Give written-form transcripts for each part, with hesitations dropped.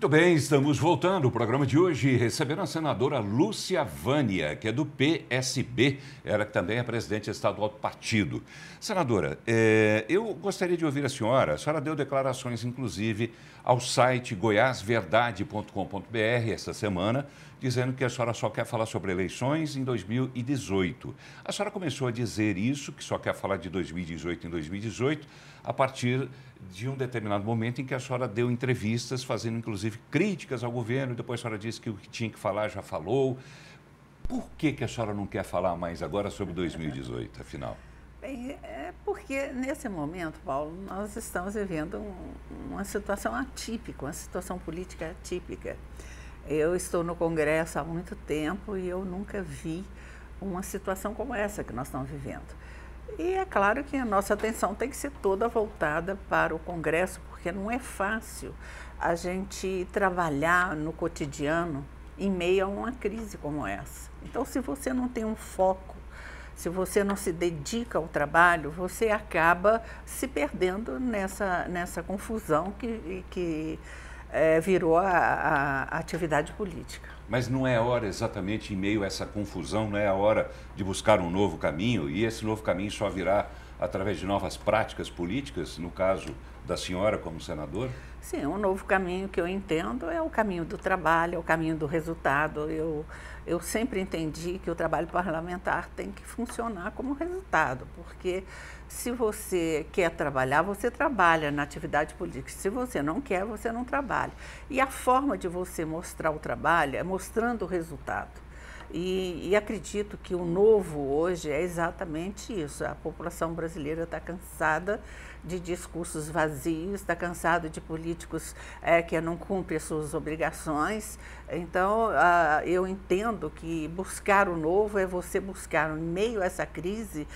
Muito bem, estamos voltando. O programa de hoje recebendo a senadora Lúcia Vânia, que é do PSB, ela que também é presidente estadual do partido. Senadora, eu gostaria de ouvir a senhora deu declarações, inclusive, ao site goiasverdade.com.br essa semana, dizendo que a senhora só quer falar sobre eleições em 2018. A senhora começou a dizer isso, que só quer falar de 2018 em 2018, a partir de um determinado momento em que a senhora deu entrevistas, fazendo inclusive críticas ao governo, e depois a senhora disse que o que tinha que falar já falou. Por que a senhora não quer falar mais agora sobre 2018, afinal? Bem, é porque nesse momento, Paulo, nós estamos vivendo uma situação atípica, uma situação política atípica. Eu estou no Congresso há muito tempo e eu nunca vi uma situação como essa que nós estamos vivendo. E é claro que a nossa atenção tem que ser toda voltada para o Congresso, porque não é fácil a gente trabalhar no cotidiano em meio a uma crise como essa. Então, se você não tem um foco, se você não se dedica ao trabalho, você acaba se perdendo nessa confusão que virou a atividade política. Mas não é a hora exatamente em meio a essa confusão, não é a hora de buscar um novo caminho, e esse novo caminho só virá através de novas práticas políticas, no caso da senhora como senadora? Sim, um novo caminho que eu entendo é o caminho do trabalho, é o caminho do resultado. Eu sempre entendi que o trabalho parlamentar tem que funcionar como resultado, porque se você quer trabalhar, você trabalha na atividade política. Se você não quer, você não trabalha. E a forma de você mostrar o trabalho é mostrando o resultado. E acredito que o novo hoje é exatamente isso. A população brasileira está cansada de discursos vazios, está cansada de políticos que não cumprem as suas obrigações. Então, eu entendo que buscar o novo é você buscar, em meio a essa crise,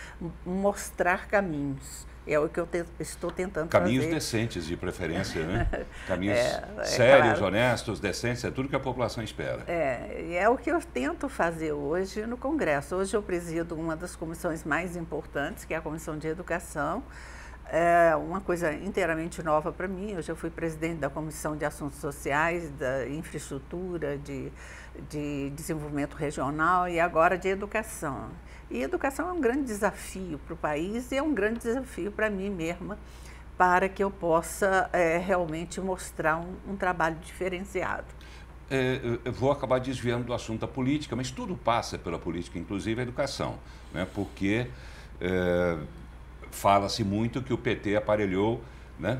mostrar caminhos. É o que eu estou tentando Caminhos fazer. decentes, de preferência, né? Caminhos sérios, claro. Honestos, decentes, é tudo que a população espera. É o que eu tento fazer hoje no Congresso. Hoje eu presido uma das comissões mais importantes, que é a Comissão de Educação. É uma coisa inteiramente nova para mim. Eu já fui presidente da Comissão de Assuntos Sociais, da Infraestrutura, de Desenvolvimento Regional e agora de Educação. E educação é um grande desafio para o país e é um grande desafio para mim mesma, para que eu possa realmente mostrar um trabalho diferenciado. Eu vou acabar desviando do assunto da política, mas tudo passa pela política, inclusive a educação, né? Porque fala-se muito que o PT aparelhou, né,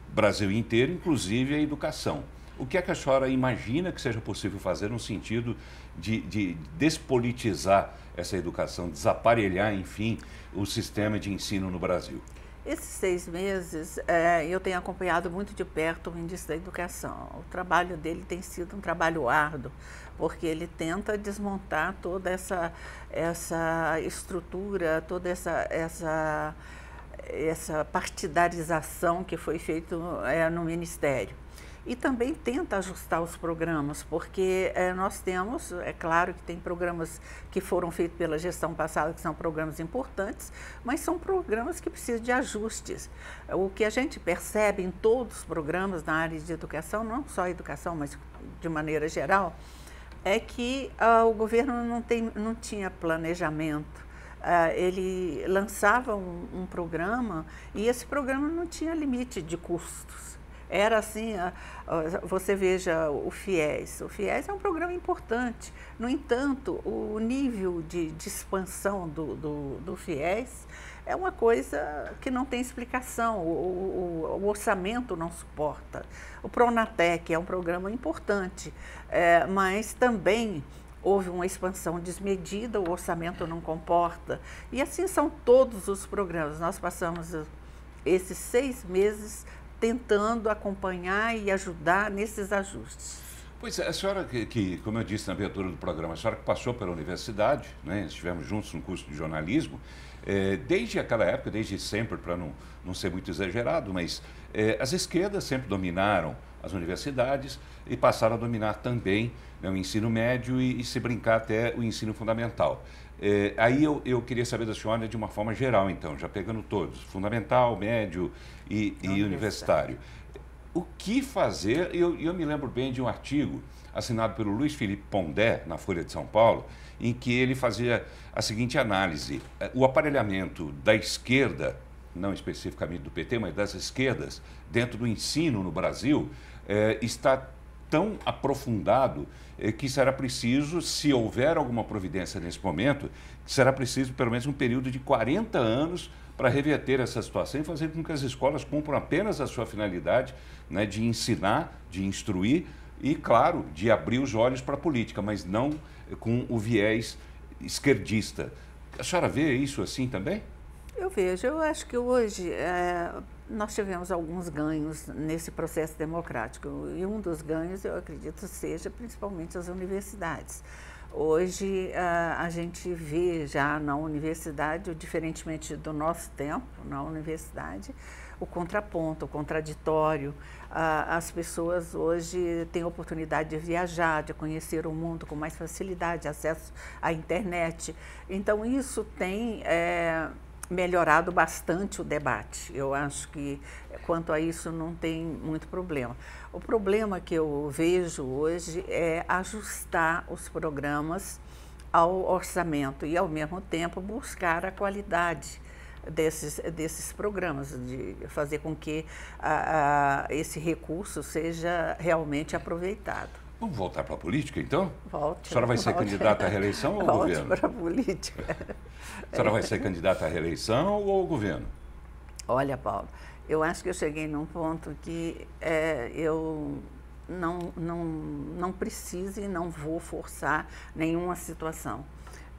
o Brasil inteiro, inclusive a educação. O que é que a senhora imagina que seja possível fazer no sentido de despolitizar essa educação, desaparelhar, enfim, o sistema de ensino no Brasil? Esses 6 meses, eu tenho acompanhado muito de perto o ministro da Educação. O trabalho dele tem sido um trabalho árduo, porque ele tenta desmontar toda essa estrutura, toda essa partidarização que foi feita no Ministério. E também tenta ajustar os programas, porque nós temos, é claro que tem programas que foram feitos pela gestão passada, que são programas importantes, mas são programas que precisam de ajustes. O que a gente percebe em todos os programas na área de educação, não só a educação, mas de maneira geral, é que o governo não tinha planejamento. Ele lançava um programa e esse programa não tinha limite de custos. Era assim, você veja o FIES. O FIES é um programa importante. No entanto, o nível de expansão do FIES é uma coisa que não tem explicação. O orçamento não suporta. O Pronatec é um programa importante, mas também houve uma expansão desmedida, o orçamento não comporta. E assim são todos os programas. Nós passamos esses 6 meses tentando acompanhar e ajudar nesses ajustes. Pois é, a senhora como eu disse na abertura do programa, a senhora que passou pela universidade, né, estivemos juntos no curso de jornalismo, desde aquela época, desde sempre, para não ser muito exagerado, mas as esquerdas sempre dominaram as universidades e passaram a dominar também, né, o ensino médio e se brincar até o ensino fundamental. Aí eu queria saber da senhora de uma forma geral, então, já pegando todos, fundamental, médio e universitário. o que fazer. Eu me lembro bem de um artigo assinado pelo Luiz Felipe Pondé, na Folha de São Paulo, em que ele fazia a seguinte análise: o aparelhamento da esquerda, não especificamente do PT, mas das esquerdas, dentro do ensino no Brasil, está tão aprofundado que será preciso, se houver alguma providência nesse momento, será preciso pelo menos um período de 40 anos para reverter essa situação e fazer com que as escolas cumpram apenas a sua finalidade, né, de ensinar, de instruir e, claro, de abrir os olhos para a política, mas não com o viés esquerdista. A senhora vê isso assim também? Eu vejo. Eu acho que hoje nós tivemos alguns ganhos nesse processo democrático. E um dos ganhos, eu acredito, seja principalmente as universidades. Hoje a gente vê já na universidade, diferentemente do nosso tempo, na universidade, o contraponto, o contraditório. As pessoas hoje têm a oportunidade de viajar, de conhecer o mundo com mais facilidade, acesso à internet. Então, isso tem melhorado bastante o debate. Eu acho que, quanto a isso, não tem muito problema. O problema que eu vejo hoje é ajustar os programas ao orçamento e, ao mesmo tempo, buscar a qualidade desses programas, de fazer com que esse recurso seja realmente aproveitado. Vamos voltar para a política, então? Volte. A senhora vai ser candidata à reeleição ou ao governo? Volte para a política. A senhora vai ser candidata à reeleição ou ao governo? Olha, Paulo, eu acho que eu cheguei num ponto que eu não preciso e não vou forçar nenhuma situação.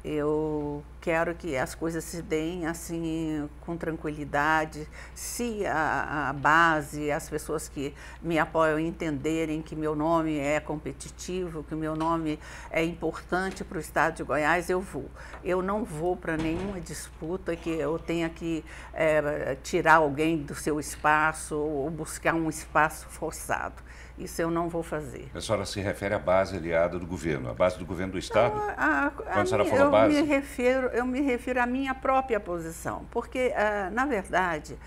Eu quero que as coisas se deem assim com tranquilidade. Se a base, as pessoas que me apoiam entenderem que meu nome é competitivo, que meu nome é importante para o estado de Goiás, eu vou. Eu não vou para nenhuma disputa que eu tenha que tirar alguém do seu espaço ou buscar um espaço forçado. Isso eu não vou fazer. A senhora se refere à base aliada do governo, à base do governo do Estado? Quando a senhora falou base? Eu me refiro à minha própria posição, porque, na verdade,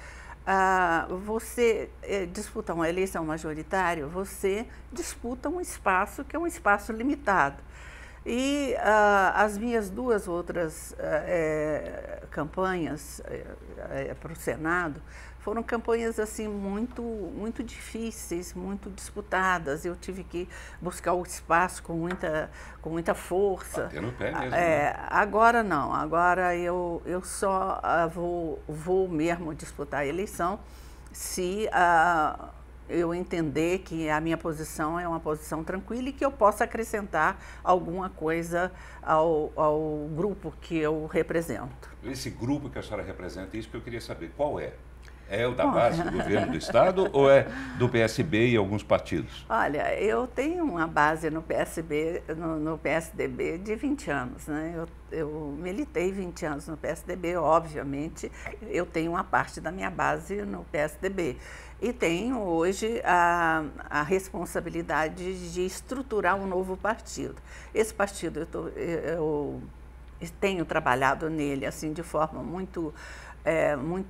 você disputa uma eleição majoritária, você disputa um espaço que é um espaço limitado. E as minhas duas outras campanhas para o Senado foram campanhas assim muito difíceis, muito disputadas. Eu tive que buscar o espaço com muita força. Bater no pé mesmo. Né? Agora não, agora eu só vou mesmo disputar a eleição se eu entender que a minha posição é uma posição tranquila e que eu possa acrescentar alguma coisa ao grupo que eu represento. Esse grupo que a senhora representa, isso que eu queria saber, qual é? É o da base do governo do Estado ou é do PSB e alguns partidos? Olha, eu tenho uma base no PSB, no PSDB de 20 anos, né? Eu militei 20 anos no PSDB, obviamente, eu tenho uma parte da minha base no PSDB. E tenho hoje a responsabilidade de estruturar um novo partido. Esse partido, eu tenho trabalhado nele assim de forma muito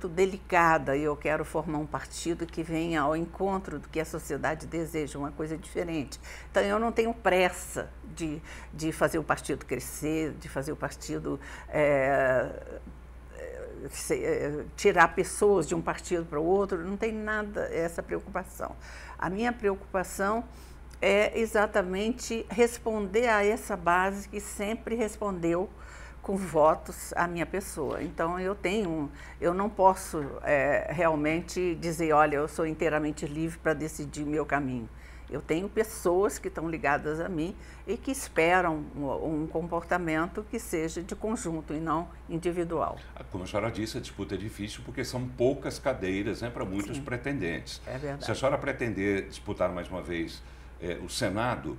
delicada, e eu quero formar um partido que venha ao encontro do que a sociedade deseja, uma coisa diferente. Então, eu não tenho pressa de fazer o partido crescer, de fazer o partido tirar pessoas de um partido para o outro, não tem nada essa preocupação. A minha preocupação é exatamente responder a essa base que sempre respondeu com votos à minha pessoa. Então, eu não posso realmente dizer, olha, eu sou inteiramente livre para decidir meu caminho. Eu tenho pessoas que estão ligadas a mim e que esperam um comportamento que seja de conjunto e não individual. Como a senhora disse, a disputa é difícil porque são poucas cadeiras, né, para muitos pretendentes. É verdade. Se a senhora pretender disputar mais uma vez o Senado,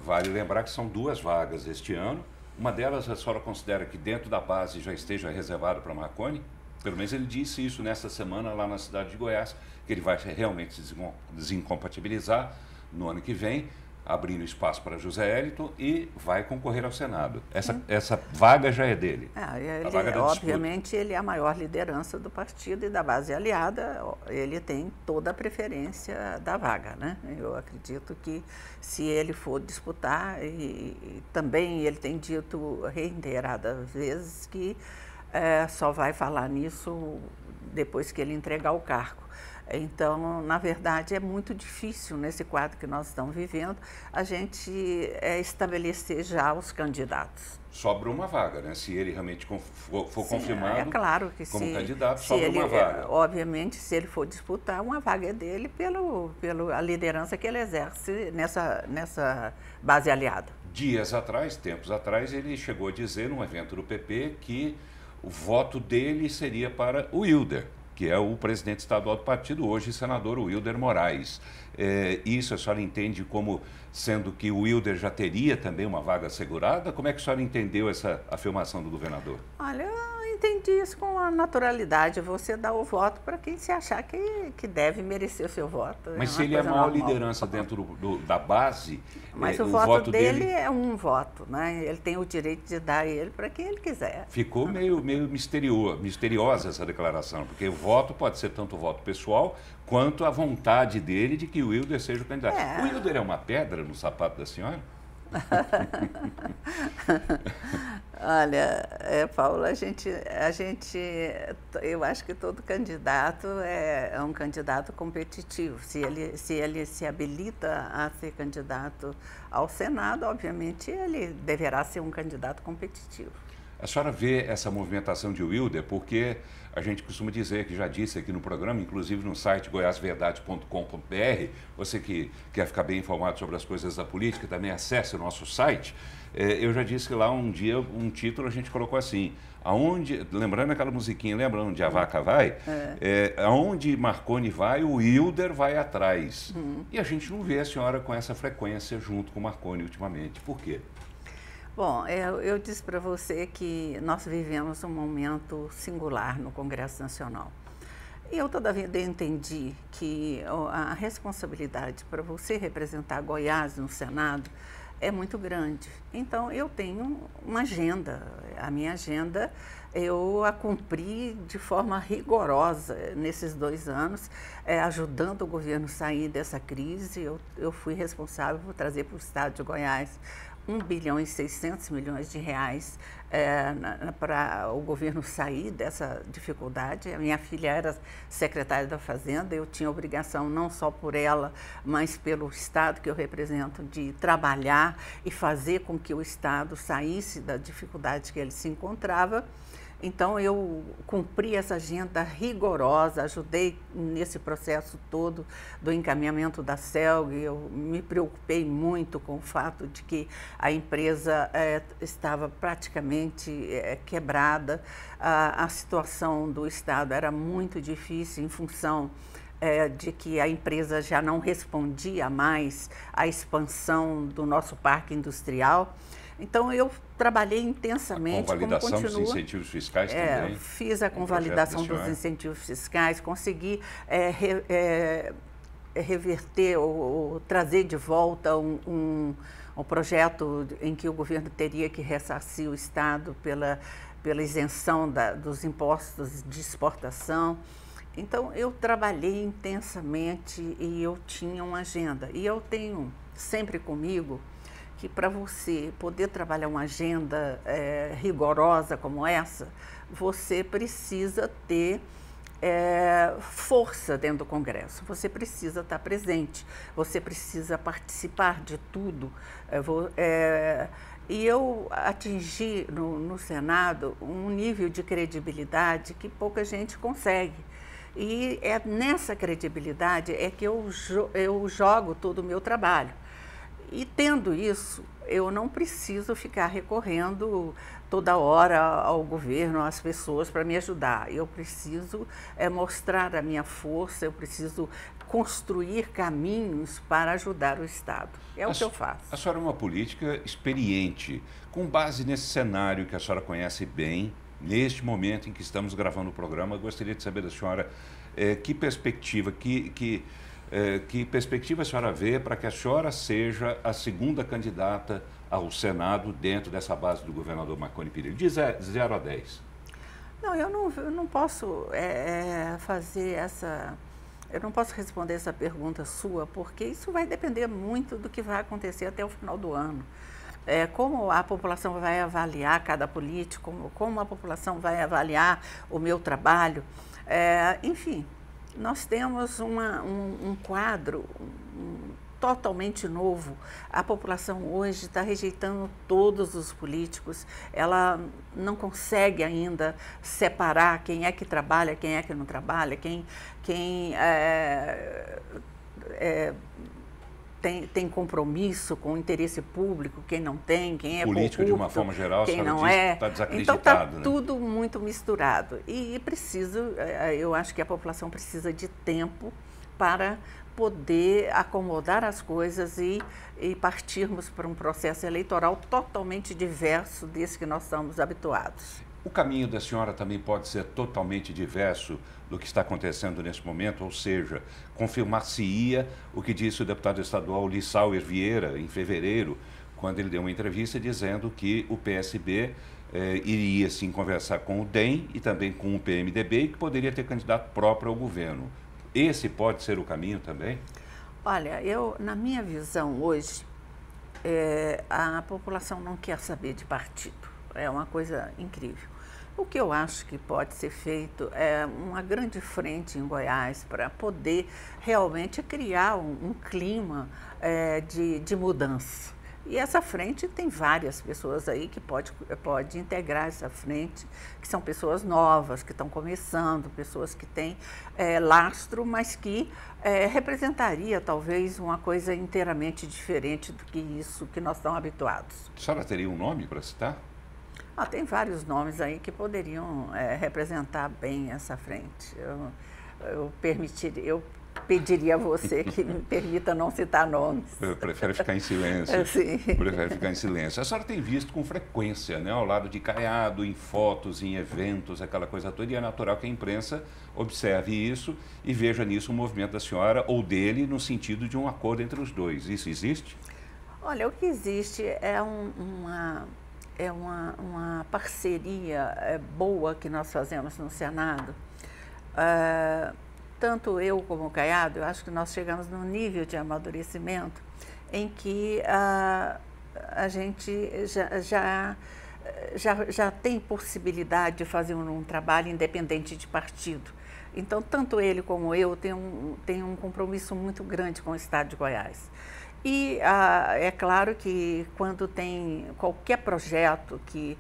vale lembrar que são 2 vagas este ano. Uma delas, a senhora considera que dentro da base já esteja reservado para Marconi? Pelo menos ele disse isso nessa semana lá na cidade de Goiás, que ele vai realmente se desincompatibilizar no ano que vem abrindo espaço para José Hélito e vai concorrer ao Senado. Essa vaga já é dele. Obviamente, ele é a maior liderança do partido e da base aliada, ele tem toda a preferência da vaga, né? Eu acredito que se ele for disputar, e também ele tem dito reiteradas vezes que só vai falar nisso depois que ele entregar o cargo. Então, na verdade, é muito difícil, nesse quadro que nós estamos vivendo, a gente estabelecer já os candidatos. Sobra uma vaga, né? Se ele realmente for confirmado é claro que como candidato, sobra uma vaga. Obviamente, se ele for disputar, uma vaga é dele pela liderança que ele exerce nessa base aliada. Tempos atrás, ele chegou a dizer, num evento do PP, que o voto dele seria para o Hilder, que é o presidente estadual do partido, hoje senador Wilder Moraes. Isso a senhora entende como sendo que o Wilder já teria também uma vaga assegurada? Como é que a senhora entendeu essa afirmação do governador? Olha, eu entendi isso com a naturalidade. Você dá o voto para quem se achar que deve merecer o seu voto. Mas se ele é a maior liderança dentro da base, mas o voto dele é um voto, né? Ele tem o direito de dar ele para quem ele quiser. Ficou meio misteriosa essa declaração, porque o voto pode ser tanto o voto pessoal quanto a vontade dele de que o Wilder seja o candidato. O Wilder é uma pedra no sapato da senhora? Olha, Paulo, eu acho que todo candidato é um candidato competitivo. Se ele se habilita a ser candidato ao Senado, obviamente ele deverá ser um candidato competitivo. A senhora vê essa movimentação de Wilder, porque a gente costuma dizer, que já disse aqui no programa, inclusive no site goiasverdades.com.br, você que quer ficar bem informado sobre as coisas da política, também acesse o nosso site. Eu já disse que lá um dia, um título a gente colocou assim, lembrando aquela musiquinha, lembra onde a vaca vai? Aonde Marconi vai, o Wilder vai atrás. E a gente não vê a senhora com essa frequência junto com o Marconi ultimamente. Por quê? Bom, eu disse para você que nós vivemos um momento singular no Congresso Nacional. E eu toda a vida entendi que a responsabilidade para você representar Goiás no Senado é muito grande. Então, eu tenho uma agenda. A minha agenda eu a cumpri de forma rigorosa nesses 2 anos, ajudando o governo a sair dessa crise. Eu fui responsável por trazer para o estado de Goiás 1 bilhão e 600 milhões de reais para o governo sair dessa dificuldade. A minha filha era secretária da Fazenda, eu tinha obrigação, não só por ela, mas pelo Estado que eu represento, de trabalhar e fazer com que o Estado saísse da dificuldade que ele se encontrava. Então, eu cumpri essa agenda rigorosa, ajudei nesse processo todo do encaminhamento da CELG. Eu me preocupei muito com o fato de que a empresa estava praticamente quebrada. A situação do Estado era muito difícil em função de que a empresa já não respondia mais à expansão do nosso parque industrial. Então, eu trabalhei intensamente. A convalidação dos incentivos fiscais também. Fiz a convalidação dos incentivos fiscais, consegui reverter ou trazer de volta um projeto em que o governo teria que ressarcir o Estado pela isenção dos impostos de exportação. Então, eu trabalhei intensamente e eu tinha uma agenda. E eu tenho sempre comigo que para você poder trabalhar uma agenda rigorosa como essa, você precisa ter força dentro do Congresso, você precisa estar presente, você precisa participar de tudo. E eu atingi no Senado um nível de credibilidade que pouca gente consegue. E nessa credibilidade que eu jogo todo o meu trabalho. E tendo isso, eu não preciso ficar recorrendo toda hora ao governo, às pessoas para me ajudar. Eu preciso mostrar a minha força, eu preciso construir caminhos para ajudar o Estado. É o que eu faço. A senhora é uma política experiente, com base nesse cenário que a senhora conhece bem, neste momento em que estamos gravando o programa. Eu gostaria de saber da senhora que perspectiva, que que perspectiva a senhora vê para que a senhora seja a segunda candidata ao Senado dentro dessa base do governador Marconi Perillo? De 0 a 10. Não, eu não posso fazer essa... Eu não posso responder essa pergunta sua, porque isso vai depender muito do que vai acontecer até o final do ano. Como a população vai avaliar cada político, como a população vai avaliar o meu trabalho. Enfim, nós temos um quadro totalmente novo. A população hoje está rejeitando todos os políticos, ela não consegue ainda separar quem é que trabalha, quem é que não trabalha, quem tem compromisso com o interesse público, quem não tem, quem é político corrupto, de uma forma geral, quem não é. Está desacreditado. Então está né? tudo muito misturado e eu acho que a população precisa de tempo para poder acomodar as coisas e partirmos para um processo eleitoral totalmente diverso desse que nós estamos habituados. O caminho da senhora também pode ser totalmente diverso do que está acontecendo nesse momento, ou seja, confirmar-se-ia o que disse o deputado estadual Lissauer Vieira em fevereiro, quando ele deu uma entrevista dizendo que o PSB iria sim conversar com o DEM e também com o PMDB e que poderia ter candidato próprio ao governo. Esse pode ser o caminho também? Olha, na minha visão hoje, a população não quer saber de partido. É uma coisa incrível. O que eu acho que pode ser feito é uma grande frente em Goiás para poder realmente criar um clima de mudança. E essa frente tem várias pessoas aí que pode integrar essa frente, que são pessoas novas, que estão começando, pessoas que têm lastro, mas que representaria talvez uma coisa inteiramente diferente do que isso que nós estamos habituados. A senhora teria um nome para citar? Tem vários nomes aí que poderiam representar bem essa frente. Eu pediria a você que me permita não citar nomes. Eu prefiro ficar em silêncio. Sim. Prefiro ficar em silêncio. A senhora tem visto com frequência, né, ao lado de Caiado, em fotos, em eventos, aquela coisa toda, e é natural que a imprensa observe isso e veja nisso um movimento da senhora ou dele no sentido de um acordo entre os dois. Isso existe? Olha, o que existe é uma parceria boa que nós fazemos no Senado. Tanto eu como o Caiado, eu acho que nós chegamos num nível de amadurecimento em que a gente já tem possibilidade de fazer um trabalho independente de partido. Então, tanto ele como eu têm um compromisso muito grande com o Estado de Goiás. E é claro que quando tem qualquer projeto que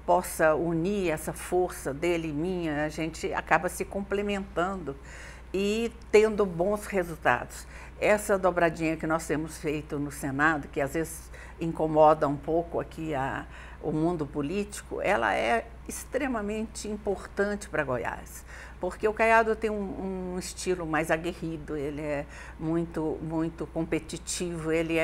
possa unir essa força dele e minha, a gente acaba se complementando e tendo bons resultados. Essa dobradinha que nós temos feito no Senado, que às vezes incomoda um pouco aqui o mundo político, ela é extremamente importante para Goiás. Porque o Caiado tem um estilo mais aguerrido, ele é muito competitivo, ele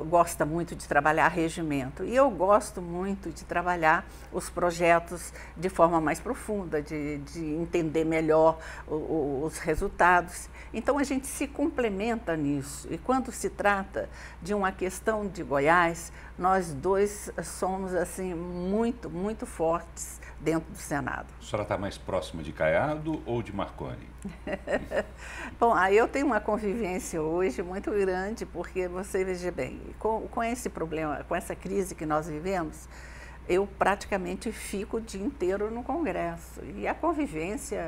gosta muito de trabalhar regimento. E eu gosto muito de trabalhar os projetos de forma mais profunda, de entender melhor os resultados. Então a gente se complementa nisso. E quando se trata de uma questão de Goiás, nós dois somos assim muito fortes dentro do Senado. A senhora está mais próxima de Caiado ou de Marconi? Bom, aí eu tenho uma convivência hoje muito grande, porque você veja bem, com esse problema, com essa crise que nós vivemos, eu praticamente fico o dia inteiro no Congresso. E a convivência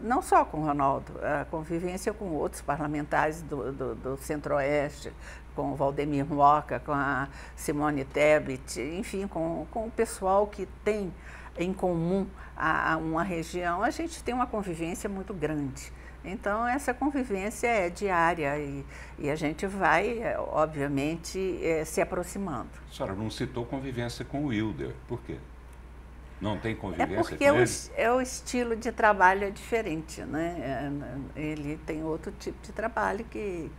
não só com o Ronaldo, a convivência com outros parlamentares do Centro-Oeste, com o Valdemir Moca, com a Simone Tebet, enfim, com o pessoal que tem em comum uma região, a gente tem uma convivência muito grande. Então, essa convivência é diária e a gente vai, obviamente, se aproximando. A senhora não citou convivência com o Wilder, por quê? Não tem convivência com ele? O estilo de trabalho é diferente, né? Ele tem outro tipo de trabalho que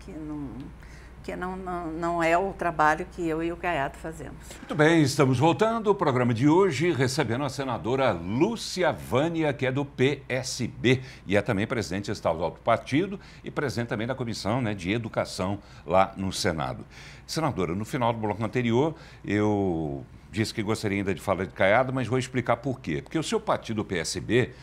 que não é o trabalho que eu e o Caiado fazemos. Muito bem, estamos voltando ao programa de hoje, recebendo a senadora Lúcia Vânia, que é do PSB, e é também presidente estadual do partido e presidente também da Comissão, né, de Educação lá no Senado. Senadora, no final do bloco anterior, eu disse que gostaria ainda de falar de Caiado, mas vou explicar por quê. Porque o seu partido, o PSB,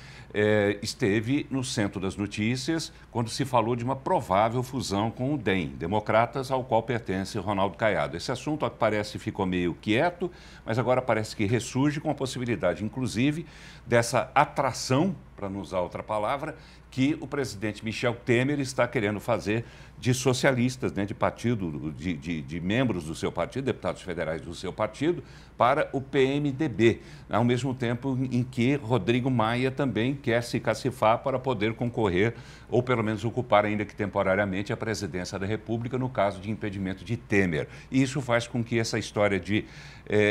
esteve no centro das notícias quando se falou de uma provável fusão com o DEM, Democratas, ao qual pertence Ronaldo Caiado. Esse assunto, ao que parece, ficou meio quieto, mas agora parece que ressurge com a possibilidade, inclusive, dessa atração, para não usar outra palavra, que o presidente Michel Temer está querendo fazer de socialistas, né, de partido, de membros do seu partido, deputados federais do seu partido, para o PMDB, ao mesmo tempo em que Rodrigo Maia também quer se cacifar para poder concorrer, ou pelo menos ocupar, ainda que temporariamente, a presidência da República no caso de impedimento de Temer. E isso faz com que essa história de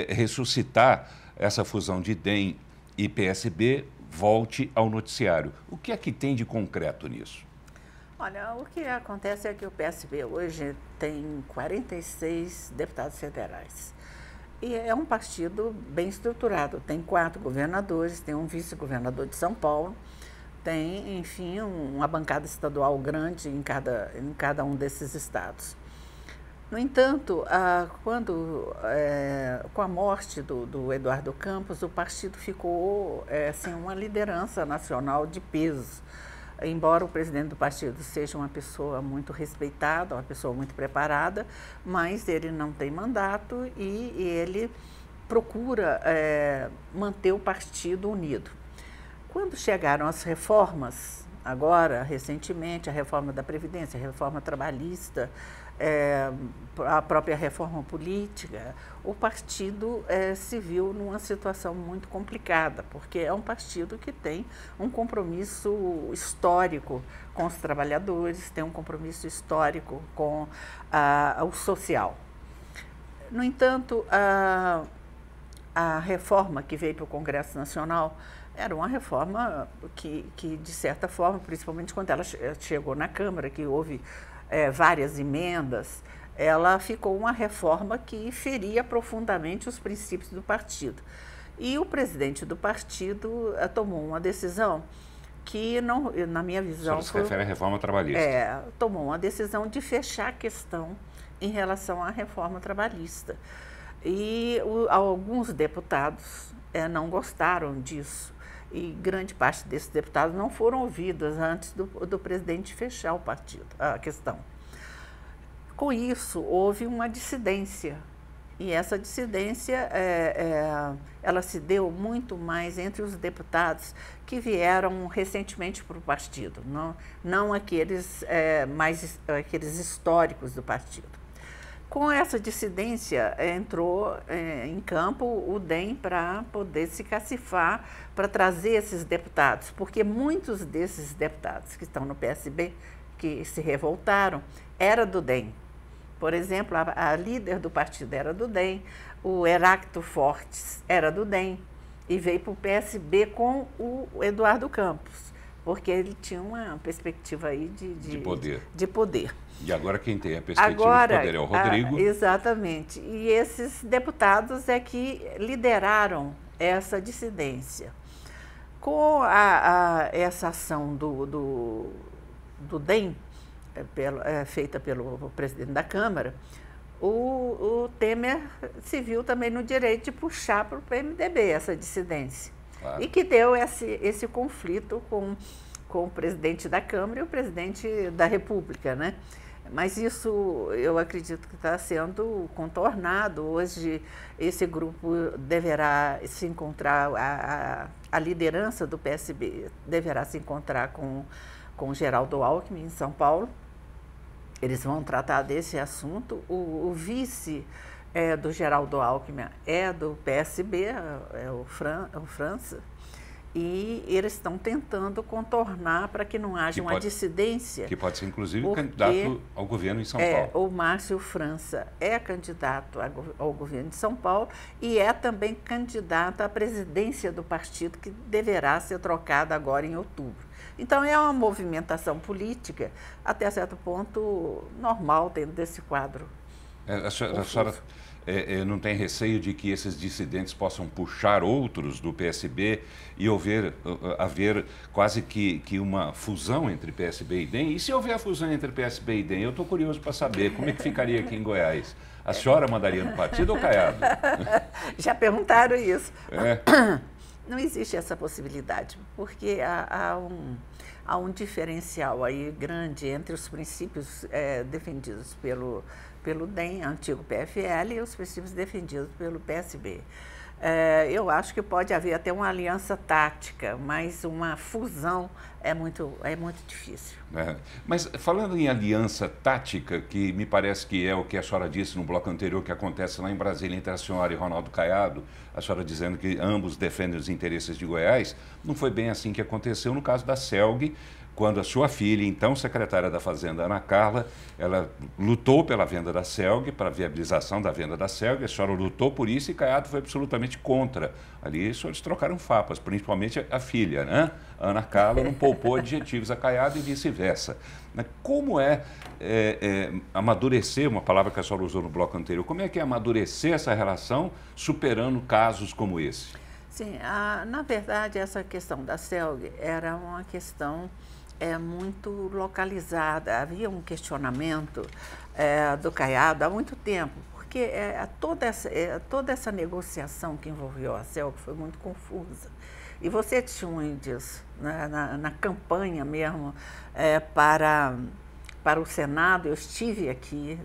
ressuscitar essa fusão de DEM e PSB volte ao noticiário. O que é que tem de concreto nisso? Olha, o que acontece é que o PSB hoje tem 46 deputados federais. E é um partido bem estruturado. Tem 4 governadores, tem um vice-governador de São Paulo, tem, enfim, uma bancada estadual grande em cada um desses estados. No entanto, com a morte do Eduardo Campos, o partido ficou sem uma liderança nacional de peso. Embora o presidente do partido seja uma pessoa muito respeitada, uma pessoa muito preparada, mas ele não tem mandato e ele procura manter o partido unido. Quando chegaram as reformas, agora, recentemente, a reforma da Previdência, a reforma trabalhista, a própria reforma política, o partido se viu numa situação muito complicada, porque é um partido que tem um compromisso histórico com os trabalhadores, tem um compromisso histórico com o social. No entanto, a reforma que veio para o Congresso Nacional era uma reforma que, de certa forma, principalmente quando ela chegou na Câmara, que houve várias emendas, ela ficou uma reforma que feria profundamente os princípios do partido. E o presidente do partido tomou uma decisão que, não, na minha visão... Isso se refere à reforma trabalhista. Tomou uma decisão de fechar a questão em relação à reforma trabalhista. E alguns deputados não gostaram disso. E grande parte desses deputados não foram ouvidos antes do presidente fechar o partido, a questão. Com isso, houve uma dissidência. E essa dissidência, ela se deu muito mais entre os deputados que vieram recentemente para o partido, não aqueles históricos do partido. Com essa dissidência, entrou em campo o DEM para poder se cacifar, para trazer esses deputados, porque muitos desses deputados que estão no PSB, que se revoltaram, era do DEM. Por exemplo, a líder do partido era do DEM, o Heráclito Fortes era do DEM, e veio para o PSB com o Eduardo Campos, porque ele tinha uma perspectiva aí de poder. E agora quem tem a perspectiva de poder é o Rodrigo. Exatamente. E esses deputados é que lideraram essa dissidência. Com essa ação do DEM, feita pelo presidente da Câmara, o Temer se viu também no direito de puxar para o PMDB essa dissidência. Claro. E que deu esse conflito com o presidente da Câmara e o presidente da República, né? Mas isso, eu acredito que está sendo contornado. Hoje, esse grupo deverá se encontrar, a liderança do PSB deverá se encontrar com o Geraldo Alckmin, em São Paulo. Eles vão tratar desse assunto. O vice do Geraldo Alckmin é do PSB, é o França. E eles estão tentando contornar para que não haja uma dissidência. Que pode ser, inclusive, candidato ao governo em São Paulo. O Márcio França é candidato ao governo de São Paulo e é também candidato à presidência do partido, que deverá ser trocada agora em outubro. Então, é uma movimentação política, até certo ponto, normal dentro desse quadro. A senhora não tem receio de que esses dissidentes possam puxar outros do PSB e haver quase que uma fusão entre PSB e DEM? E se houver a fusão entre PSB e DEM, eu estou curioso para saber como é que ficaria aqui em Goiás. A senhora mandaria no partido ou Caiado? Já perguntaram isso. Não existe essa possibilidade, porque há um diferencial aí grande entre os princípios defendidos pelo DEM, antigo PFL, e os princípios defendidos pelo PSB. Eu acho que pode haver até uma aliança tática, mas uma fusão é muito difícil. Mas falando em aliança tática, que me parece que é o que a senhora disse no bloco anterior, que acontece lá em Brasília entre a senhora e Ronaldo Caiado, a senhora dizendo que ambos defendem os interesses de Goiás, não foi bem assim que aconteceu no caso da CELG, quando a sua filha, então secretária da Fazenda, Ana Carla, ela lutou pela venda da CELG, para a viabilização da venda da CELG, a senhora lutou por isso e Caiado foi absolutamente contra. Ali os senhores trocaram farpas, principalmente a filha, né? A Ana Carla não poupou adjetivos a Caiado e vice-versa. Como amadurecer, uma palavra que a senhora usou no bloco anterior, como é que é amadurecer essa relação superando casos como esse? Sim, na verdade, essa questão da CELG era uma questão muito localizada. Havia um questionamento do Caiado há muito tempo, porque toda essa negociação que envolveu a CELG foi muito confusa. E você tinha disso na campanha mesmo para o Senado. Eu estive aqui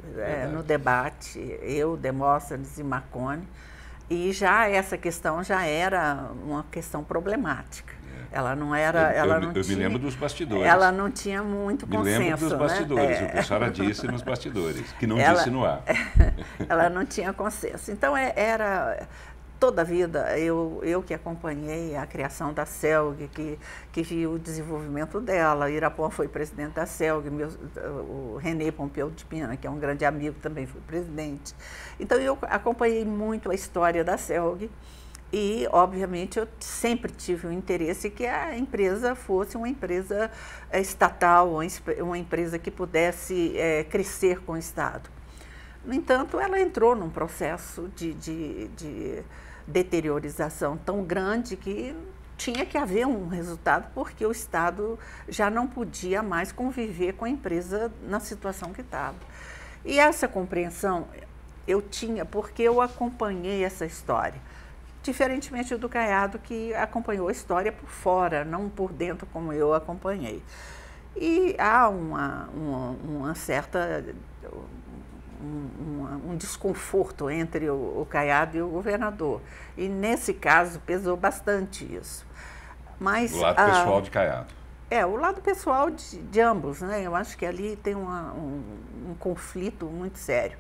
no debate, eu, Demóstenes e Marconi, e essa questão já era uma questão problemática. Ela não era... Eu me lembro dos bastidores. Ela não tinha muito consenso. Me lembro dos bastidores, o que a senhora disse nos bastidores, que não disse no ar. Ela não tinha consenso. Então, era... Toda a vida, eu que acompanhei a criação da CELG, que vi o desenvolvimento dela. Irapon foi presidente da CELG, o René Pompeu de Pina, que é um grande amigo, também foi presidente. Então, eu acompanhei muito a história da CELG e, obviamente, eu sempre tive o interesse que a empresa fosse uma empresa estatal, uma empresa que pudesse crescer com o Estado. No entanto, ela entrou num processo de deteriorização tão grande que tinha que haver um resultado, porque o Estado já não podia mais conviver com a empresa na situação que estava. E essa compreensão eu tinha porque eu acompanhei essa história, diferentemente do Caiado, que acompanhou a história por fora, não por dentro como eu acompanhei. E há uma certa... um desconforto entre o Caiado e o governador. E, nesse caso, pesou bastante isso. Mas, o lado pessoal de Caiado. O lado pessoal de ambos, né? Eu acho que ali tem um conflito muito sério.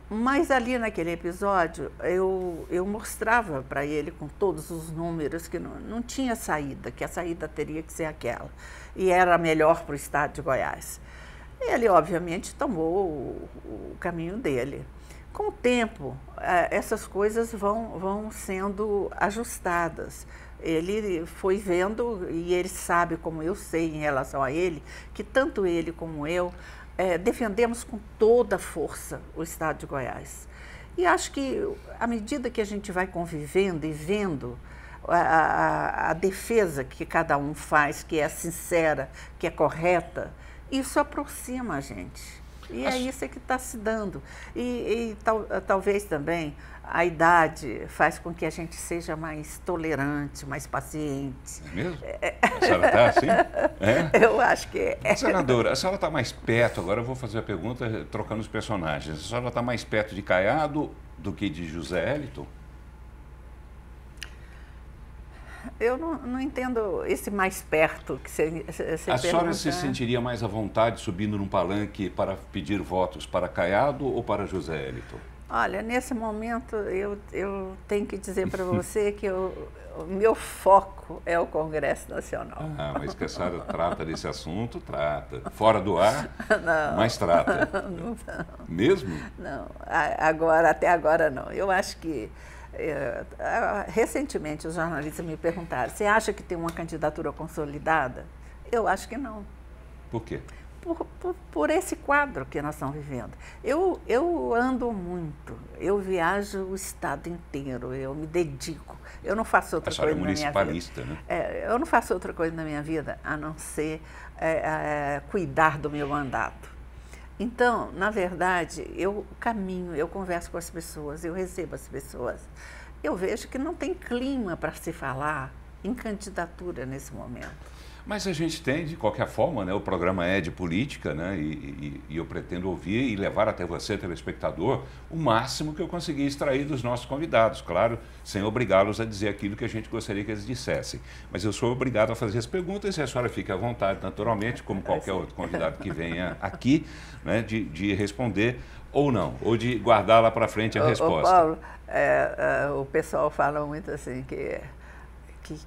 Mas ali naquele episódio, eu mostrava para ele com todos os números que não tinha saída, que a saída teria que ser aquela. E era melhor para o estado de Goiás. Ele, obviamente, tomou o caminho dele. Com o tempo, essas coisas vão sendo ajustadas. Ele foi vendo, e ele sabe, como eu sei em relação a ele, que tanto ele como eu defendemos com toda a força o Estado de Goiás. E acho que, à medida que a gente vai convivendo e vendo a defesa que cada um faz, que é sincera, que é correta, isso aproxima a gente. E é isso que está se dando. Talvez também a idade faz com que a gente seja mais tolerante, mais paciente. É mesmo? A senhora está assim? Eu acho que é. Senadora, a senhora está mais perto, agora eu vou fazer a pergunta trocando os personagens. A senhora está mais perto de Caiado do que de José Hélito? Eu não entendo esse mais perto que você pergunta. A senhora se sentiria mais à vontade subindo num palanque para pedir votos para Caiado ou para José Hélito? Olha, nesse momento eu tenho que dizer para você que o meu foco é o Congresso Nacional. Ah, mas que a senhora trata desse assunto, trata. Fora do ar, Não. mas trata. Não, Mesmo? não, agora, até agora não. Eu acho que, recentemente os jornalistas me perguntaram, você acha que tem uma candidatura consolidada? Eu acho que não. Por quê? Por esse quadro que nós estamos vivendo. Eu ando muito, eu viajo o estado inteiro, eu me dedico. Eu não faço outra coisa na minha vida. A senhora é municipalista, né? Eu não faço outra coisa na minha vida a não ser cuidar do meu mandato. Então, na verdade, eu caminho, eu converso com as pessoas, eu recebo as pessoas. Eu vejo que não tem clima para se falar em candidatura nesse momento. Mas a gente tem, de qualquer forma, né, o programa é de política, né, e eu pretendo ouvir e levar até você, telespectador, o máximo que eu conseguir extrair dos nossos convidados, claro, sem obrigá-los a dizer aquilo que a gente gostaria que eles dissessem. Mas eu sou obrigado a fazer as perguntas e a senhora fica à vontade, naturalmente, como qualquer outro convidado que venha aqui, né, de responder ou não, ou de guardar lá para frente a resposta. Paulo, o pessoal fala muito assim que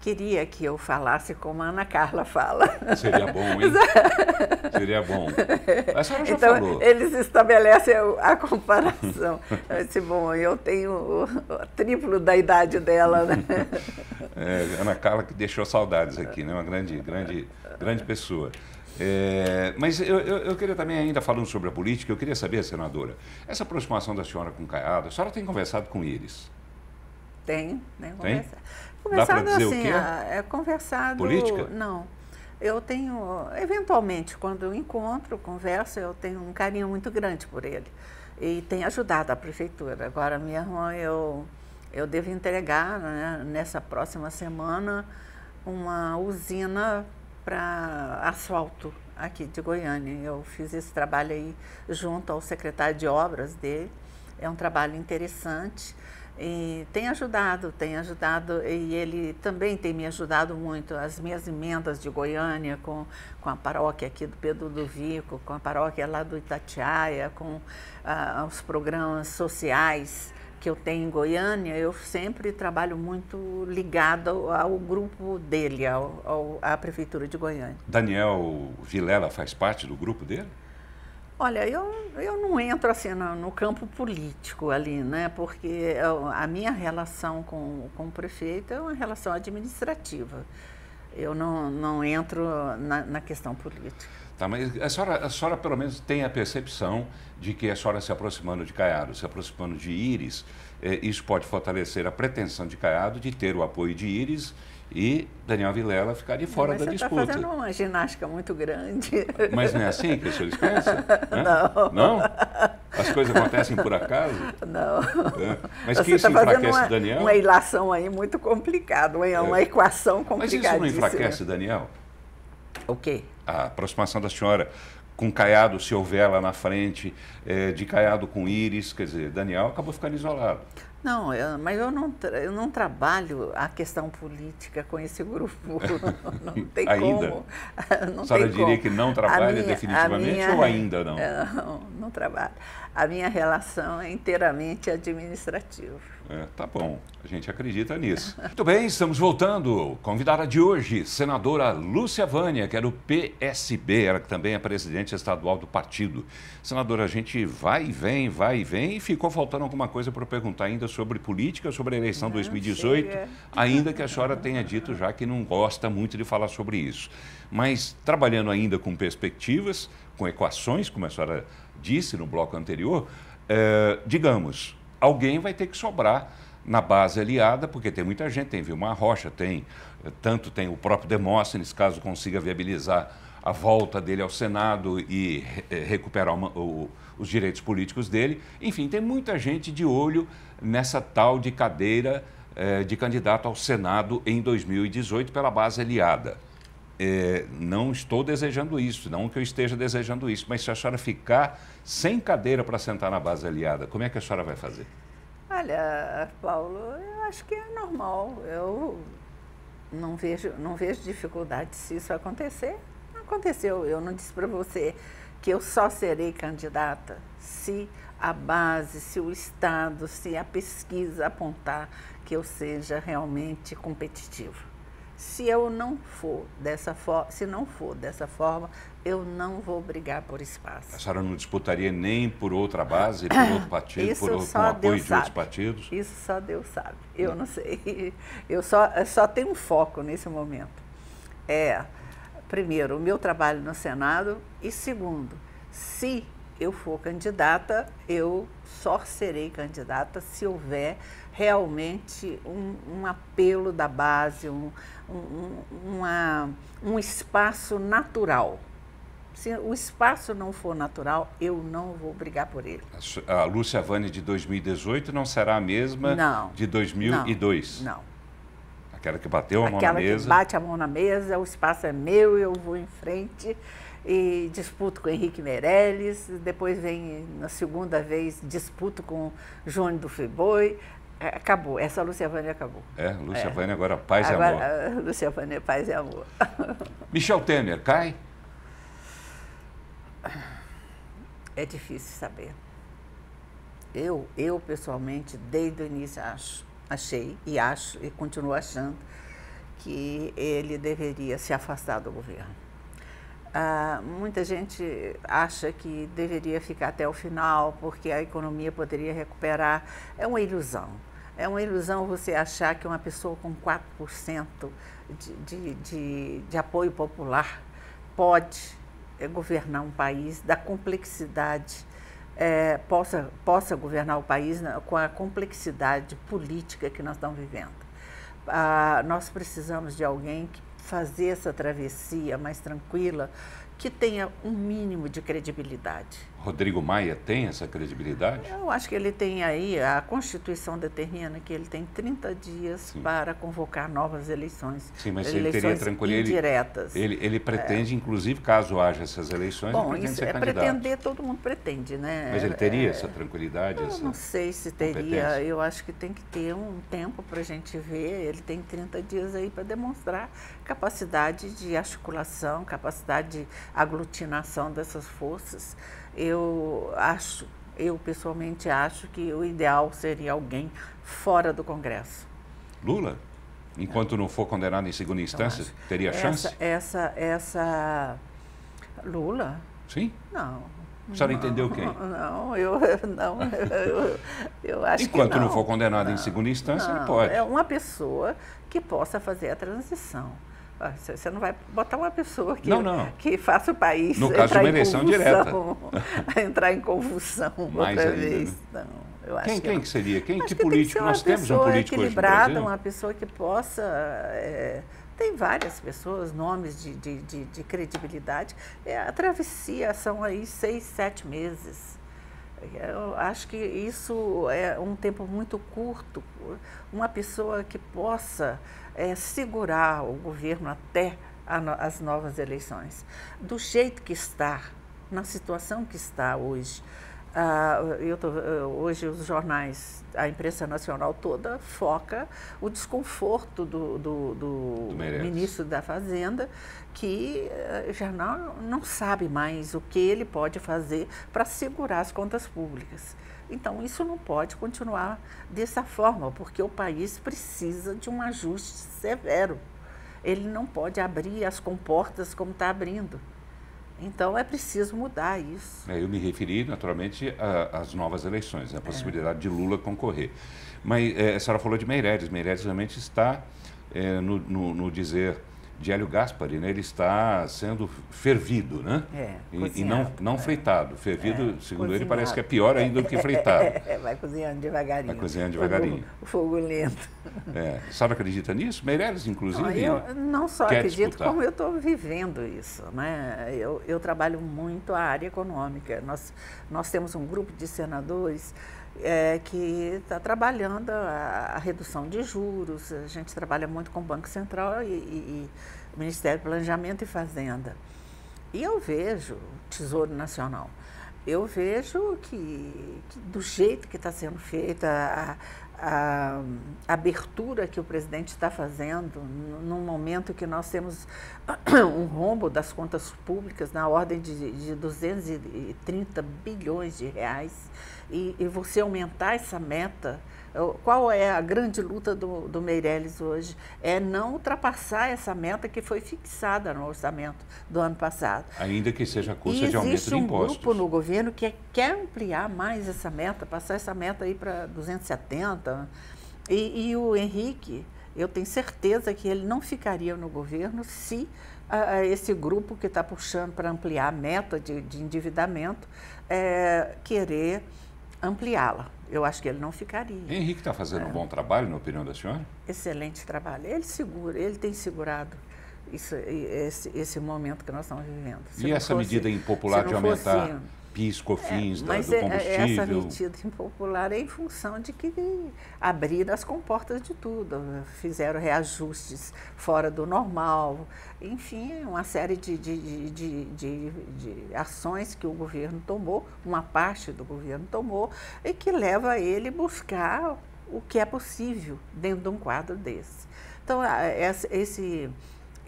queria que eu falasse como a Ana Carla fala. Seria bom, hein? Seria bom. A senhora já então, falou. Eles estabelecem a comparação. Eu disse, bom, eu tenho o triplo da idade dela, né? Ana Carla que deixou saudades aqui, né? Uma grande pessoa. Mas eu queria também, ainda falando sobre a política, eu queria saber, senadora, essa aproximação da senhora com o Caiado, a senhora tem conversado com Íris? Tenho, né? Tem? Conversado Dá para dizer assim, o quê? Conversado... Política? Não. Eu tenho, eventualmente, quando eu encontro, converso, eu tenho um carinho muito grande por ele. E tem ajudado a prefeitura. Agora mesmo eu devo entregar, né, nessa próxima semana, uma usina para asfalto aqui de Goiânia. Eu fiz esse trabalho aí junto ao secretário de obras dele. É um trabalho interessante. E tem ajudado, e ele também tem me ajudado muito. As minhas emendas de Goiânia, com a paróquia aqui do Pedro do Vico, com a paróquia lá do Itatiaia, com os programas sociais que eu tenho em Goiânia, eu sempre trabalho muito ligado ao grupo dele, à Prefeitura de Goiânia. Daniel Vilela faz parte do grupo dele? Olha, eu não entro assim no campo político ali, né? Porque a minha relação com o prefeito é uma relação administrativa. Eu não entro na questão política. Tá, mas a senhora pelo menos tem a percepção de que a senhora se aproximando de Caiado, se aproximando de Íris, isso pode fortalecer a pretensão de Caiado de ter o apoio de Íris e Daniel Vilela ficar de fora da disputa. Você está fazendo uma ginástica muito grande. Mas não é assim que o senhor pensa? Não. Não? As coisas acontecem por acaso? Não. Mas que isso enfraquece o Daniel? Uma ilação aí muito complicada, uma equação complicadíssima. Mas isso não enfraquece Daniel? O quê? A aproximação da senhora com Caiado, se houver lá na frente, de Caiado com Íris, quer dizer, Daniel acabou ficando isolado. Não, mas eu não trabalho a questão política com esse grupo. Não tem ainda? Como. Não a senhora tem diria como. que não trabalha definitivamente ou ainda não? Não trabalho. A minha relação é inteiramente administrativa. Tá bom, a gente acredita nisso. Muito bem, estamos voltando. Convidada de hoje, senadora Lúcia Vânia, que é do PSB, ela que também é presidente estadual do partido. Senadora, a gente vai e vem, e ficou faltando alguma coisa para perguntar ainda sobre política, sobre a eleição 2018, ainda que a senhora tenha dito já que não gosta muito de falar sobre isso. Mas trabalhando ainda com perspectivas, com equações, como a senhora disse no bloco anterior, digamos, alguém vai ter que sobrar na base aliada, porque tem muita gente, tem Vilmar Rocha, tem o próprio Demóstenes, caso consiga viabilizar a volta dele ao Senado e recuperar os direitos políticos dele. Enfim, tem muita gente de olho nessa tal de cadeira de candidato ao Senado em 2018 pela base aliada. Não estou desejando isso, não que eu esteja desejando isso, mas se a senhora ficar sem cadeira para sentar na base aliada, como é que a senhora vai fazer? Olha, Paulo, eu acho que é normal. Eu não vejo dificuldade se isso acontecer. Não aconteceu. Eu não disse para você que eu só serei candidata se a base, se o Estado, se a pesquisa apontar que eu seja realmente competitiva. Se eu não for dessa forma, se não for dessa forma, eu não vou brigar por espaço. A senhora não disputaria nem por outra base, por outro partido, com apoio de outros partidos? Isso só Deus sabe. Eu não sei. Eu só tenho um foco nesse momento. Primeiro, o meu trabalho no Senado e segundo, se eu for candidata, eu só serei candidata se houver realmente um apelo da base, um espaço natural. Se o espaço não for natural, eu não vou brigar por ele. A Lúcia Vânea de 2018 não será a mesma de 2002? Não. Aquela que bateu a mão na mesa? Aquela que bate a mão na mesa, o espaço é meu, eu vou em frente e disputo com Henrique Meirelles, depois vem, na segunda vez, disputo com Jônio do Friboi. Acabou, essa Lúcia Vânea acabou. Lúcia Vânea agora paz e amor. Lúcia Vânea, paz e amor. Michel Temer, cai? É difícil saber. Eu pessoalmente, desde o início achei e acho e continuo achando que ele deveria se afastar do governo. Muita gente acha que deveria ficar até o final porque a economia poderia recuperar. É uma ilusão. É uma ilusão você achar que uma pessoa com 4% de apoio popular pode governar um país da complexidade, possa governar o país com a complexidade política que nós estamos vivendo. Nós precisamos de alguém que fazer essa travessia mais tranquila, que tenha um mínimo de credibilidade. Rodrigo Maia tem essa credibilidade? Eu acho que ele tem aí, a Constituição determina que ele tem 30 dias para convocar novas eleições. Sim, mas ele teria tranquilidade. Indiretas. Ele pretende, inclusive, caso haja essas eleições, ele pretende ser candidato. Pretender, todo mundo pretende, né? Mas ele teria essa tranquilidade? Eu não sei se teria, eu acho que tem que ter um tempo para a gente ver, ele tem 30 dias aí para demonstrar capacidade de articulação, capacidade de aglutinação dessas forças. Eu pessoalmente acho que o ideal seria alguém fora do Congresso. Lula? Enquanto não for condenado em segunda instância, teria chance? Lula? Sim? Não. A senhora entendeu quem? Não, eu acho que Enquanto não for condenado em segunda instância, ele pode. É uma pessoa que possa fazer a transição. Você não vai botar uma pessoa que faça o país no caso de uma eleição direta. Entrar em convulsão outra vez. Não, eu acho quem que seria? Que político? Tem que Nós temos um político hoje no Brasil? uma pessoa que possa... tem várias pessoas, nomes de credibilidade. A travessia são aí 6, 7 meses. Eu acho que isso é um tempo muito curto. Uma pessoa que possa segurar o governo até as novas eleições. Do jeito que está, na situação que está hoje, hoje os jornais, a imprensa nacional toda foca o desconforto do ministro da Fazenda, que já não sabe mais o que ele pode fazer para segurar as contas públicas. Então, isso não pode continuar dessa forma, porque o país precisa de um ajuste severo. Ele não pode abrir as comportas como está abrindo. Então, é preciso mudar isso. Eu me referi, naturalmente, às novas eleições, a possibilidade de Lula concorrer. Mas a senhora falou de Meirelles. Meirelles realmente está, no dizer de Hélio Gaspari, né? Ele está sendo fervido, né? E não fritado. Fervido, segundo ele, parece que é pior ainda do que fritado. Vai cozinhando devagarinho. Vai cozinhando devagarinho. O fogo lento. A senhora acredita nisso? Meirelles, inclusive, eu não só quer acredito, disputar. como eu estou vivendo isso, né? Eu trabalho muito a área econômica. Nós temos um grupo de senadores que está trabalhando a redução de juros. A gente trabalha muito com o Banco Central e o Ministério do Planejamento e Fazenda. E eu vejo o Tesouro Nacional. Eu vejo que do jeito que está sendo feita, a abertura que o presidente está fazendo, num momento que nós temos um rombo das contas públicas na ordem de 230 bilhões de reais, e você aumentar essa meta. Qual é a grande luta do Meirelles hoje? É não ultrapassar essa meta que foi fixada no orçamento do ano passado. Ainda que seja a custa de aumento de impostos. Existe um grupo no governo que quer ampliar mais essa meta, passar essa meta aí para 270. E o Henrique, eu tenho certeza que ele não ficaria no governo se esse grupo que está puxando para ampliar a meta de endividamento querer ampliá-la. Eu acho que ele não ficaria. Henrique está fazendo um bom trabalho, na opinião da senhora? Excelente trabalho. Ele tem segurado esse momento que nós estamos vivendo. E essa medida impopular de aumentar PIS, COFINS do combustível? Essa medida impopular é em função de que abriram as comportas de tudo, fizeram reajustes fora do normal, enfim, uma série de ações que o governo tomou, uma parte do governo tomou, e que leva ele a buscar o que é possível dentro de um quadro desse. Então,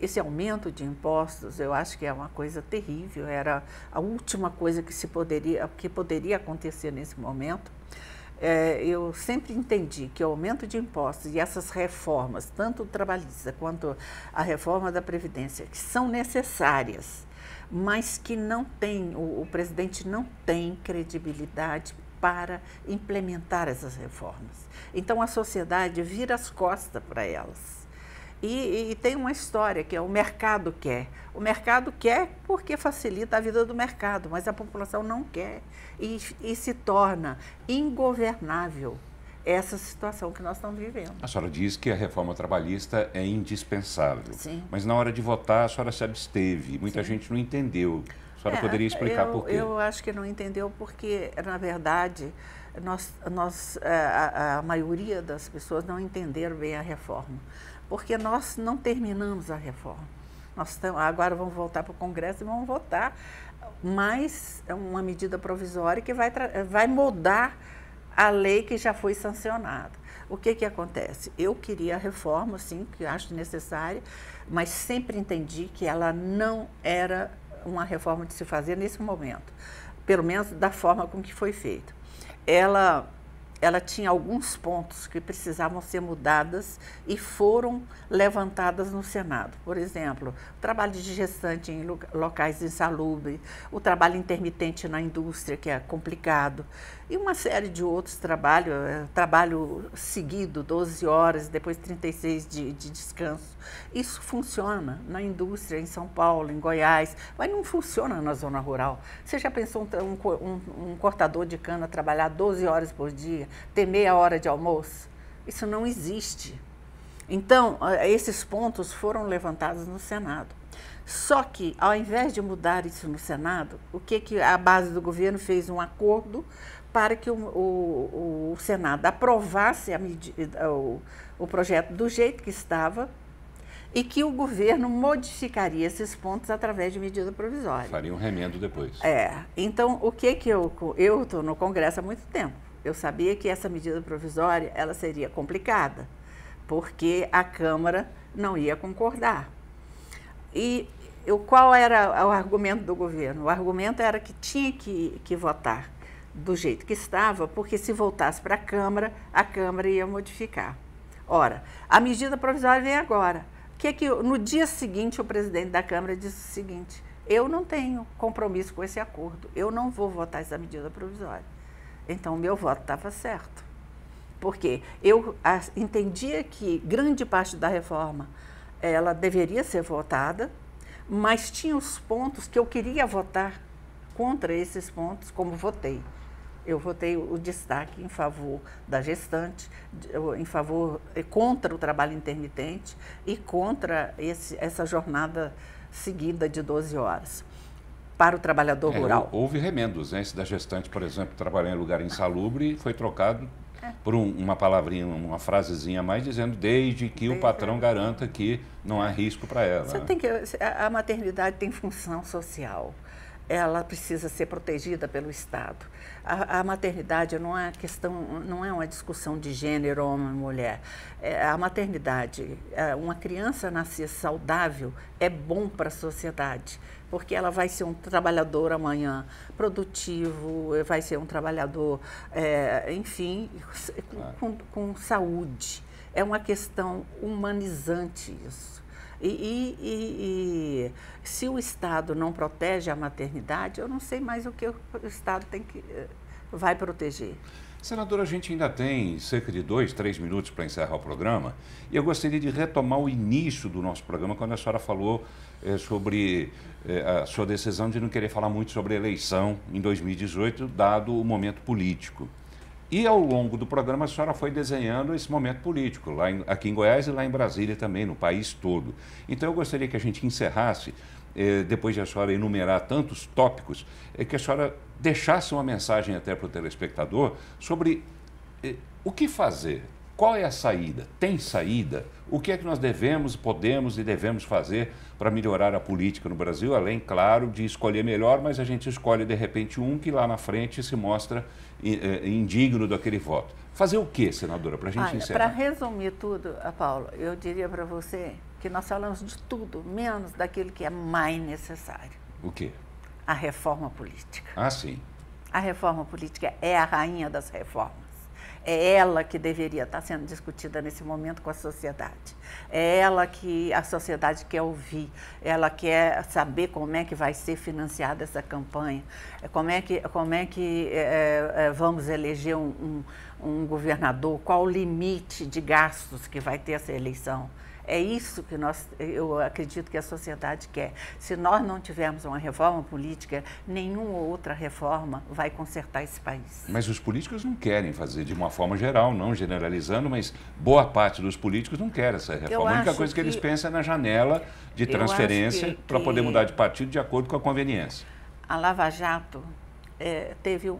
esse aumento de impostos, eu acho que é uma coisa terrível, era a última coisa que poderia acontecer nesse momento. Eu sempre entendi que o aumento de impostos e essas reformas, tanto trabalhista quanto a reforma da Previdência, que são necessárias, mas que não tem, o presidente não tem credibilidade para implementar essas reformas. Então, a sociedade vira as costas para elas. E tem uma história que é o mercado quer. O mercado quer porque facilita a vida do mercado, mas a população não quer. E se torna ingovernável essa situação que nós estamos vivendo. A senhora diz que a reforma trabalhista é indispensável. Sim. Mas na hora de votar, a senhora se absteve. Muita gente não entendeu. A senhora poderia explicar por quê? Eu acho que não entendeu porque, na verdade, a maioria das pessoas não entenderam bem a reforma. Porque nós não terminamos a reforma. Agora vamos voltar para o Congresso e vamos votar mais uma medida provisória que vai mudar a lei que já foi sancionada. O que acontece? Eu queria a reforma, sim, que acho necessária, mas sempre entendi que ela não era uma reforma de se fazer nesse momento, pelo menos da forma com que foi feita. Ela tinha alguns pontos que precisavam ser mudadas e foram levantadas no Senado. Por exemplo, o trabalho de gestante em locais insalubres, o trabalho intermitente na indústria, que é complicado, e uma série de outros trabalhos, trabalho seguido, 12 horas, depois 36 de descanso. Isso funciona na indústria, em São Paulo, em Goiás, mas não funciona na zona rural. Você já pensou um cortador de cana trabalhar 12 horas por dia, ter meia hora de almoço? Isso não existe. Então, esses pontos foram levantados no Senado. Só que, ao invés de mudar isso no Senado, o que a base do governo fez? Um acordo para que o Senado aprovasse o projeto do jeito que estava e que o governo modificaria esses pontos através de medida provisória. Faria um remendo depois. Então, o que eu estou no Congresso há muito tempo. Eu sabia que essa medida provisória ela seria complicada, porque a Câmara não ia concordar. E qual era o argumento do governo? O argumento era que tinha que votar do jeito que estava, porque se voltasse para a Câmara ia modificar. Ora, a medida provisória vem agora. No dia seguinte, o presidente da Câmara disse o seguinte: eu não tenho compromisso com esse acordo, eu não vou votar essa medida provisória. Então, o meu voto estava certo. Porque eu entendia que grande parte da reforma ela deveria ser votada, mas tinha os pontos que eu queria votar contra esses pontos, como votei. Eu votei o destaque em favor da gestante, contra o trabalho intermitente e contra essa jornada seguida de 12 horas para o trabalhador rural. Houve remendos, né? Esse da gestante, por exemplo, trabalhar em lugar insalubre, foi trocado por uma palavrinha, uma frasezinha a mais, dizendo desde que o patrão garanta que não há risco para ela. A maternidade tem função social. ela precisa ser protegida pelo Estado. A maternidade não é questão, não é uma discussão de gênero, homem ou mulher. A maternidade, uma criança nascer saudável é bom para a sociedade, porque ela vai ser um trabalhador amanhã produtivo, vai ser um trabalhador, enfim, com saúde. É uma questão humanizante isso. E se o Estado não protege a maternidade, eu não sei mais o que o Estado vai proteger. Senadora, a gente ainda tem cerca de 2, 3 minutos para encerrar o programa e eu gostaria de retomar o início do nosso programa, quando a senhora falou sobre a sua decisão de não querer falar muito sobre a eleição em 2018, dado o momento político. E ao longo do programa a senhora foi desenhando esse momento político, aqui em Goiás e lá em Brasília também, no país todo. Então eu gostaria que a gente encerrasse, depois de a senhora enumerar tantos tópicos, que a senhora deixasse uma mensagem até para o telespectador sobre o que fazer, qual é a saída, tem saída, o que é que nós podemos e devemos fazer para melhorar a política no Brasil, além, claro, de escolher melhor, mas a gente escolhe de repente um que lá na frente se mostra indigno daquele voto. Fazer o quê, senadora, para a gente encerrar? Para resumir tudo, Paulo, eu diria para você que nós falamos de tudo, menos daquilo que é mais necessário. O quê? A reforma política. Ah, sim. A reforma política é a rainha das reformas. É ela que deveria estar sendo discutida nesse momento com a sociedade. É ela que a sociedade quer ouvir. Ela quer saber como é que vai ser financiada essa campanha. Como é que vamos eleger um governador. Qual o limite de gastos que vai ter essa eleição. É isso que eu acredito que a sociedade quer. Se nós não tivermos uma reforma política, nenhuma outra reforma vai consertar esse país. Mas os políticos não querem fazer de uma forma geral, não generalizando, mas boa parte dos políticos não quer essa reforma. A única coisa que eles pensam é na janela de transferência para poder mudar de partido de acordo com a conveniência. A Lava Jato teve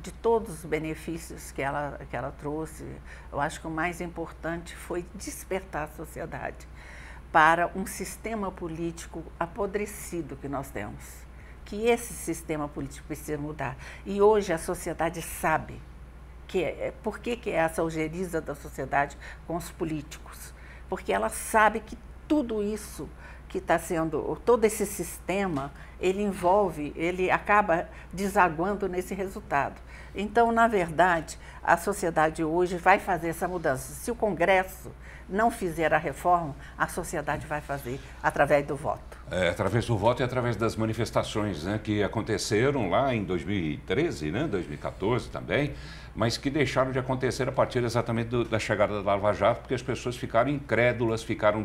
de todos os benefícios que ela trouxe, eu acho que o mais importante foi despertar a sociedade para um sistema político apodrecido que nós temos, que esse sistema político precisa mudar. E hoje a sociedade sabe por que é essa algeriza da sociedade com os políticos, porque ela sabe que tudo isso que está sendo, todo esse sistema, ele acaba desaguando nesse resultado. Então, na verdade, a sociedade hoje vai fazer essa mudança. Se o Congresso não fizer a reforma, a sociedade vai fazer através do voto. Através do voto e através das manifestações, né, que aconteceram lá em 2013, né, 2014 também, mas que deixaram de acontecer a partir exatamente da chegada da Lava Jato, porque as pessoas ficaram incrédulas, ficaram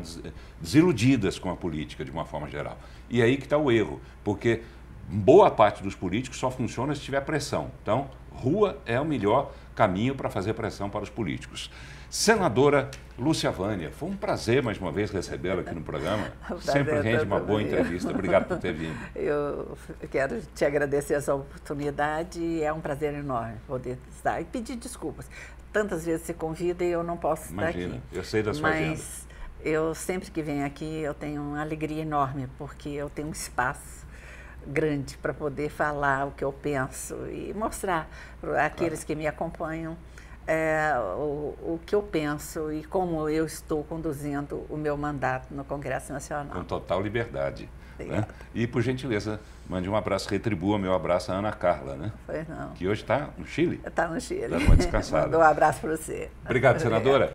desiludidas com a política de uma forma geral. E aí que está o erro, porque boa parte dos políticos só funciona se tiver pressão. Então, rua é o melhor caminho para fazer pressão para os políticos. Senadora Lúcia Vânia, foi um prazer mais uma vez recebê-la aqui no programa. Sempre rende uma boa entrevista. Obrigado por ter vindo. Eu quero te agradecer essa oportunidade. É um prazer enorme poder estar e pedir desculpas. Tantas vezes você convida e eu não posso estar aqui. Imagina, eu sei da sua agenda. Mas eu sempre que venho aqui eu tenho uma alegria enorme, porque eu tenho um espaço grande para poder falar o que eu penso e mostrar para aqueles que me acompanham o que eu penso e como eu estou conduzindo o meu mandato no Congresso Nacional. Com total liberdade. Né? E, por gentileza, mande um abraço, retribua meu abraço à Ana Carla, né? Pois não. Que hoje está no Chile. Está no Chile. Dando uma descansada. Mando um abraço para você. Obrigado, senadora.